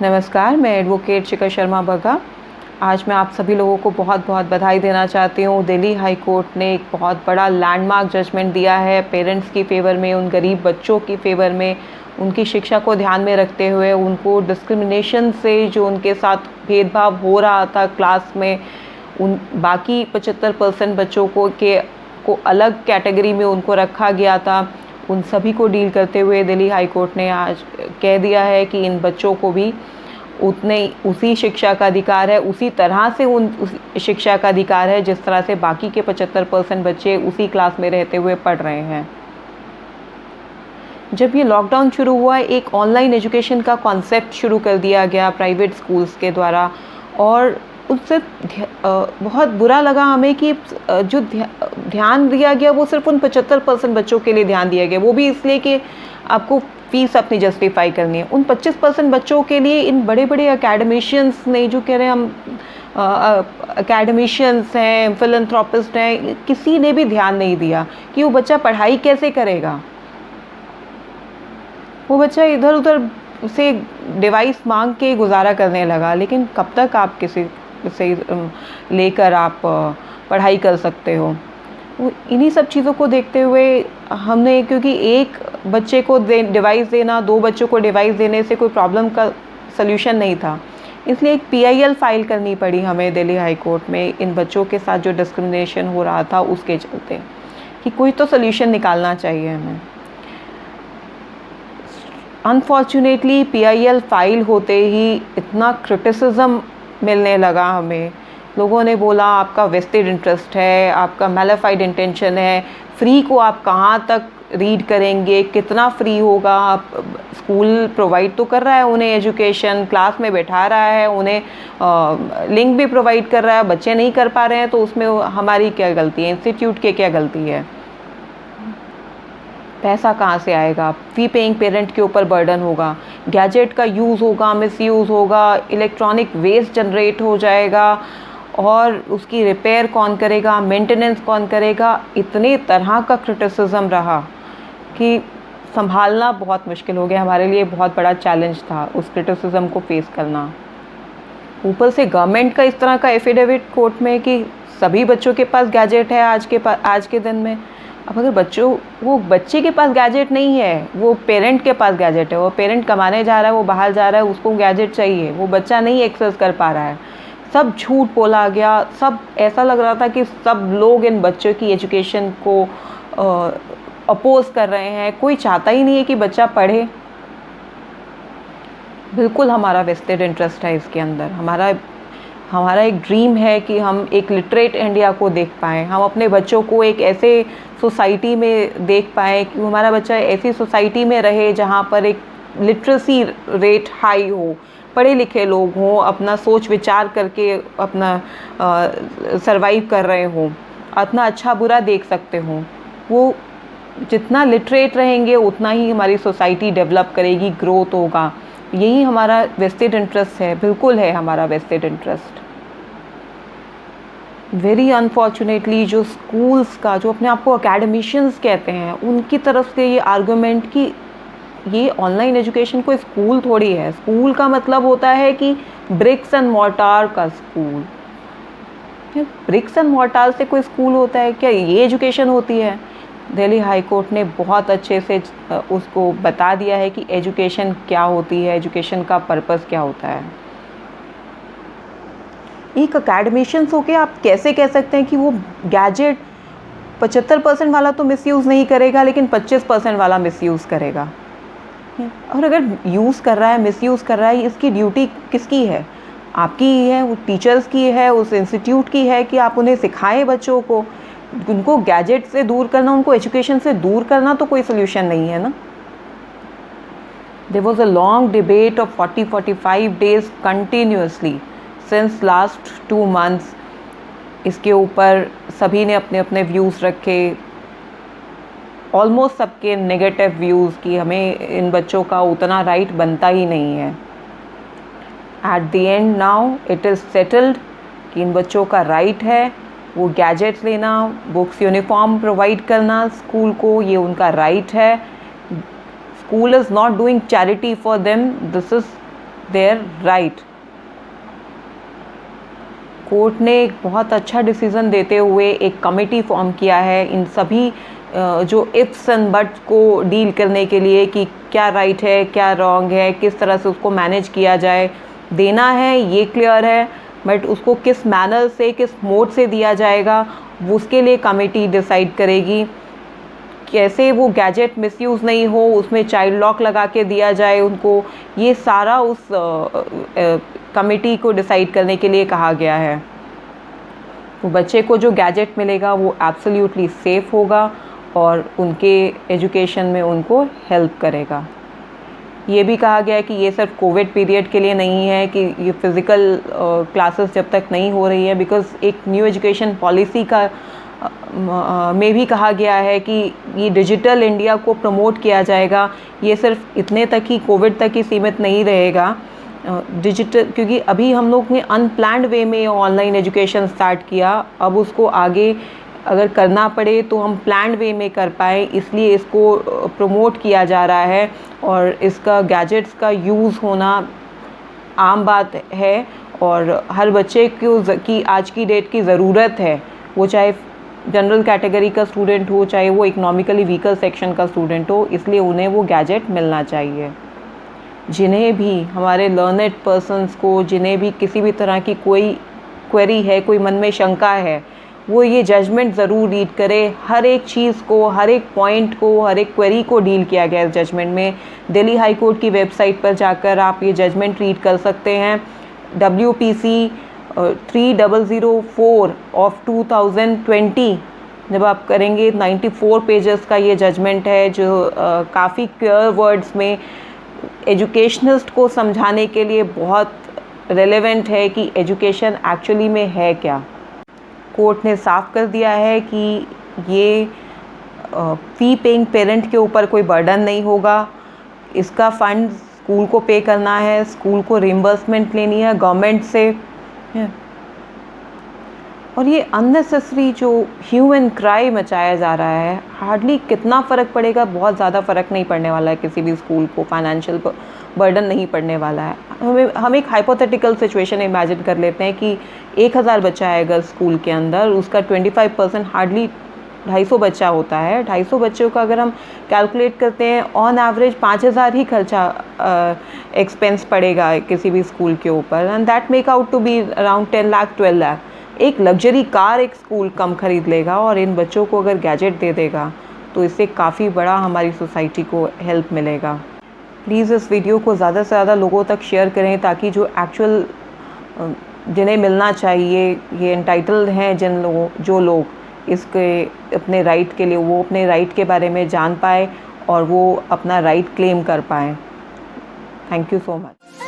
नमस्कार, मैं एडवोकेट शिखा शर्मा बग्गा। आज मैं आप सभी लोगों को बहुत बहुत बधाई देना चाहती हूँ। दिल्ली हाई कोर्ट ने एक बहुत बड़ा लैंडमार्क जजमेंट दिया है पेरेंट्स की फ़ेवर में, उन गरीब बच्चों की फ़ेवर में, उनकी शिक्षा को ध्यान में रखते हुए, उनको डिस्क्रिमिनेशन से जो उनके साथ भेदभाव हो रहा था क्लास में, उन बाकी 75% बच्चों को अलग कैटेगरी में उनको रखा गया था, उन सभी को डील करते हुए दिल्ली हाई कोर्ट ने आज कह दिया है कि इन बच्चों को भी उसी शिक्षा का अधिकार है, उसी तरह से उस शिक्षा का अधिकार है जिस तरह से बाकी के 75% बच्चे उसी क्लास में रहते हुए पढ़ रहे हैं। जब ये लॉकडाउन शुरू हुआ, एक ऑनलाइन एजुकेशन का कॉन्सेप्ट शुरू कर दिया गया प्राइवेट स्कूल्स के द्वारा, और उससे बहुत बुरा लगा हमें कि जो ध्यान दिया गया वो सिर्फ उन 75% बच्चों के लिए ध्यान दिया गया, वो भी इसलिए कि आपको फ़ीस अपनी जस्टिफाई करनी है। उन 25% बच्चों के लिए इन बड़े-बड़े एकेडमिशियंस ने, जो कह रहे हैं हम एकेडमिशियंस हैं, फिलैंथ्रोपिस्ट हैं, किसी ने भी ध्यान नहीं दिया कि वो बच्चा पढ़ाई कैसे करेगा। वो बच्चा इधर-उधर से डिवाइस मांग के गुजारा करने लगा, लेकिन कब तक आप किसी से लेकर आप पढ़ाई कर सकते हो। इन्हीं सब चीज़ों को देखते हुए हमने, क्योंकि एक बच्चे को डिवाइस देना, 2 बच्चों को डिवाइस देने से कोई प्रॉब्लम का सल्यूशन नहीं था, इसलिए एक PIL फाइल करनी पड़ी हमें दिल्ली हाई कोर्ट में इन बच्चों के साथ जो डिस्क्रिमिनेशन हो रहा था उसके चलते, कि कोई तो सल्यूशन निकालना चाहिए हमें। अनफॉर्चुनेटली PIL फाइल होते ही इतना क्रिटिसिज्म मिलने लगा हमें। लोगों ने बोला आपका वेस्टेड इंटरेस्ट है, आपका मैलिफाइड इंटेंशन है, फ्री को आप कहाँ तक रीड करेंगे, कितना फ्री होगा। आप स्कूल प्रोवाइड तो कर रहा है उन्हें एजुकेशन, क्लास में बैठा रहा है उन्हें, लिंक भी प्रोवाइड कर रहा है, बच्चे नहीं कर पा रहे हैं तो उसमें हमारी क्या गलती है, इंस्टीट्यूट की क्या गलती है। पैसा कहाँ से आएगा, फ़ी पेइंग पेरेंट के ऊपर बर्डन होगा, गैजेट का यूज़ होगा, मिसयूज़ होगा, इलेक्ट्रॉनिक वेस्ट जनरेट हो जाएगा, और उसकी रिपेयर कौन करेगा, मेंटेनेंस कौन करेगा। इतने तरह का क्रिटिसिज्म रहा कि संभालना बहुत मुश्किल हो गया। हमारे लिए बहुत बड़ा चैलेंज था उस क्रिटिसिज्म को फेस करना। ऊपर से गवर्नमेंट का इस तरह का एफिडेविट कोर्ट में कि सभी बच्चों के पास गैजेट है आज के दिन में। अब अगर वो बच्चे के पास गैजेट नहीं है, वो पेरेंट के पास गैजेट है, वो पेरेंट कमाने जा रहा है, वो बाहर जा रहा है, उसको गैजेट चाहिए, वो बच्चा नहीं एक्सेस कर पा रहा है, सब झूठ बोला गया। सब ऐसा लग रहा था कि सब लोग इन बच्चों की एजुकेशन को अपोज कर रहे हैं, कोई चाहता ही नहीं है कि बच्चा पढ़े। बिल्कुल हमारा वेस्टेड इंटरेस्ट है इसके अंदर। हमारा एक ड्रीम है कि हम एक लिटरेट इंडिया को देख पाएँ, हम अपने बच्चों को एक ऐसे सोसाइटी में देख पाएँ कि हमारा बच्चा ऐसी सोसाइटी में रहे जहाँ पर एक लिटरेसी रेट हाई हो, पढ़े लिखे लोग हों, अपना सोच विचार करके अपना सर्वाइव कर रहे हों, अपना अच्छा बुरा देख सकते हों। वो जितना लिटरेट रहेंगे उतना ही हमारी सोसाइटी डेवलप करेगी, ग्रोथ होगा। यही हमारा वेस्टेड इंटरेस्ट है, बिल्कुल है हमारा वेस्टेड इंटरेस्ट। वेरी अनफॉर्चुनेटली जो स्कूल्स का, जो अपने आप को एकेडमिशियंस कहते हैं, उनकी तरफ से ये आर्गुमेंट कि ये ऑनलाइन एजुकेशन कोई स्कूल थोड़ी है। स्कूल का मतलब होता है कि ब्रिक्स एंड मोर्टार का स्कूल। ब्रिक्स एंड मोर्टार से कोई स्कूल होता है क्या? ये एजुकेशन होती है? दिल्ली हाई कोर्ट ने बहुत अच्छे से उसको बता दिया है कि एजुकेशन क्या होती है, एजुकेशन का पर्पस क्या होता है। एक एकेडमिशियंस होके आप कैसे कह सकते हैं कि वो गैजेट 75% वाला तो मिसयूज़ नहीं करेगा, लेकिन 25% वाला मिसयूज़ करेगा। और अगर यूज़ कर रहा है, मिसयूज़ कर रहा है, इसकी ड्यूटी किसकी है? आपकी ही है, वो टीचर्स की है, उस इंस्टीट्यूट की है कि आप उन्हें सिखाएं बच्चों को। उनको गैजेट से दूर करना, उनको एजुकेशन से दूर करना तो कोई सोल्यूशन नहीं है ना। There was a long debate of 40-45 days continuously since last 2 months। इसके ऊपर सभी ने अपने अपने व्यूज़ रखे, ऑलमोस्ट सबके नेगेटिव व्यूज़ कि हमें इन बच्चों का उतना राइट बनता ही नहीं है। At the end now it is settled कि इन बच्चों का राइट है, वो गैजेट्स लेना, बुक्स यूनिफॉर्म प्रोवाइड करना स्कूल को, ये उनका राइट है। School is not doing charity for them, this is their right. Court ने एक बहुत अच्छा डिसीज़न देते हुए एक कमेटी फॉर्म किया है इन सभी जो इफ्स एंड बट्स को डील करने के लिए कि क्या राइट है, क्या रॉन्ग है, किस तरह से उसको मैनेज किया जाए। देना है ये क्लियर है, बट उसको किस मैनर से, किस मोड से दिया जाएगा उसके लिए कमेटी डिसाइड करेगी। कैसे वो गैजेट मिसयूज़ नहीं हो, उसमें चाइल्ड लॉक लगा के दिया जाए उनको, ये सारा उस कमेटी को डिसाइड करने के लिए कहा गया है। तो बच्चे को जो गैजेट मिलेगा वो एब्सोल्युटली सेफ़ होगा और उनके एजुकेशन में उनको हेल्प करेगा। ये भी कहा गया है कि ये सिर्फ कोविड पीरियड के लिए नहीं है, कि ये फ़िज़िकल क्लासेस जब तक नहीं हो रही है, बिकॉज़ एक न्यू एजुकेशन पॉलिसी का में भी कहा गया है कि ये डिजिटल इंडिया को प्रमोट किया जाएगा। ये सिर्फ इतने तक ही, कोविड तक ही सीमित नहीं रहेगा। डिजिटल, क्योंकि अभी हम लोग ने अनप्लान्ड वे में ऑनलाइन एजुकेशन स्टार्ट किया, अब उसको आगे अगर करना पड़े तो हम प्लान्ड वे में कर पाएँ, इसलिए इसको प्रमोट किया जा रहा है। और इसका गैजेट्स का यूज़ होना आम बात है और हर बच्चे की आज की डेट की ज़रूरत है, वो चाहे जनरल कैटेगरी का स्टूडेंट हो, चाहे वो इकोनॉमिकली वीकर सेक्शन का स्टूडेंट हो, इसलिए उन्हें वो गैजेट मिलना चाहिए। जिन्हें भी, हमारे लर्नेड पर्सन्स को, जिन्हें भी किसी भी तरह की कोई क्वेरी है, कोई मन में शंका है, वो ये जजमेंट ज़रूर रीड करे। हर एक चीज़ को, हर एक पॉइंट को, हर एक क्वेरी को डील किया गया है इस जजमेंट में। दिल्ली हाई कोर्ट की वेबसाइट पर जाकर आप ये जजमेंट रीड कर सकते हैं। WPC 3004 ऑफ 2020 जब आप करेंगे, 94 पेजेस का ये जजमेंट है, जो काफ़ी क्लियर वर्ड्स में एजुकेशनिस्ट को समझाने के लिए बहुत रेलेवेंट है कि एजुकेशन एक्चुअली में है क्या। कोर्ट ने साफ कर दिया है कि ये फ़ी पेइंग पेरेंट के ऊपर कोई बर्डन नहीं होगा। इसका फ़ंड स्कूल को पे करना है, स्कूल को रिम्बर्समेंट लेनी है गवर्नमेंट से। और ये अननेसेसरी जो ह्यू एंड क्राई मचाया जा रहा है, हार्डली कितना फ़र्क पड़ेगा, बहुत ज़्यादा फ़र्क नहीं पड़ने वाला है। किसी भी स्कूल को फाइनेंशियल बर्डन नहीं पड़ने वाला है। हम एक हाइपोथेटिकल सिचुएशन इमेजिन कर लेते हैं कि 1000 बच्चा है अगर स्कूल के अंदर, उसका 25% हार्डली 250 बच्चा होता है। 250 बच्चों का अगर हम कैलकुलेट करते हैं, ऑन एवरेज 5000 ही खर्चा एक्सपेंस पड़ेगा किसी भी स्कूल के ऊपर, and that make out to be around 10 lakh 12 lakh. एक लग्जरी कार एक स्कूल कम खरीद लेगा, और इन बच्चों को अगर गैजेट दे देगा तो इससे काफ़ी बड़ा हमारी सोसाइटी को हेल्प मिलेगा। प्लीज़ इस वीडियो को ज़्यादा से ज़्यादा लोगों तक शेयर करें, ताकि जो एक्चुअल जिन्हें मिलना चाहिए, ये एंटाइटल्ड हैं, जो लोग इसके अपने राइट के लिए, वो अपने राइट के बारे में जान पाए और वो अपना राइट क्लेम कर पाएँ। Thank you so much.